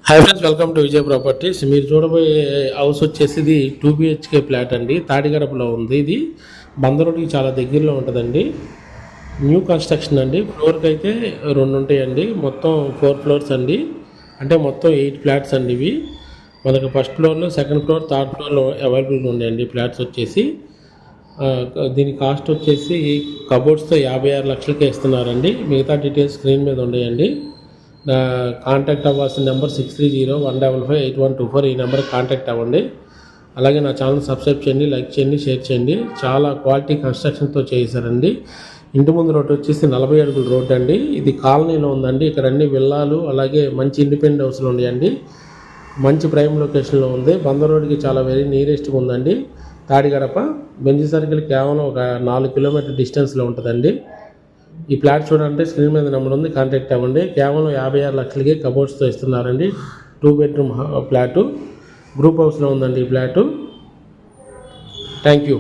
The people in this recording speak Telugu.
Hi friends, welcome to Vijay properties. మీరు చూడబోయే హౌస్ వచ్చేసి ఇది 2 BHK ఫ్లాట్ అండి. తాడిగడపలో ఉంది. ఇది బందరోడ్కి చాలా దగ్గరలో ఉంటుందండి. న్యూ కన్స్ట్రక్షన్ అండి. ఫ్లోర్కి అయితే 2 ఉంటాయండి. మొత్తం 4 ఫ్లోర్స్ అండి. అంటే మొత్తం 8 ఫ్లాట్స్ అండి. ఇవి మనకు ఫస్ట్ ఫ్లోర్లో, సెకండ్ ఫ్లోర్, థర్డ్ ఫ్లోర్లో అవైలబుల్గా ఉన్నాయండి ఫ్లాట్స్ వచ్చేసి. దీని కాస్ట్ వచ్చేసి కబోర్డ్స్తో 56 లక్షలకే ఇస్తున్నారండి. మిగతా డీటెయిల్స్ స్క్రీన్ మీద ఉన్నాయండి. కాంటాక్ట్ అవ్వాల్సిన నెంబర్ 6301558124. ఈ నెంబర్కి కాంటాక్ట్ అవ్వండి. అలాగే నా ఛానల్ సబ్స్క్రైబ్ చేయండి, లైక్ చేయండి, షేర్ చేయండి. చాలా క్వాలిటీ కన్స్ట్రక్షన్తో చేశారండి. ఇంటి ముందు రోడ్డు వచ్చేసి 40 అడుగుల రోడ్డు అండి. ఇది కాలనీలో ఉందండి. ఇక్కడ అన్ని విల్లాలు, అలాగే మంచి ఇండిపెండెంట్ హౌస్లు ఉన్నాయండి. మంచి ప్రైమ్ లొకేషన్లో ఉంది. బందర్ రోడ్డుకి చాలా వెరీ నియరెస్ట్గా ఉందండి. తాడిగడప బెంజి సర్కిల్ కేవలం ఒక 4 కిలోమీటర్ డిస్టెన్స్లో ఉంటుందండి. ఈ ఫ్లాట్ చూడండి, స్క్రీన్ మీద నెంబర్ ఉంది, కాంటాక్ట్ అవ్వండి. కేవలం 56 లక్షలకి కబోర్డ్స్తో ఇస్తున్నారండి. 2 బెడ్రూమ్ ఫ్లాటు, గ్రూప్ హౌస్లో ఉందండి ఈ ఫ్లాటు. Thank you.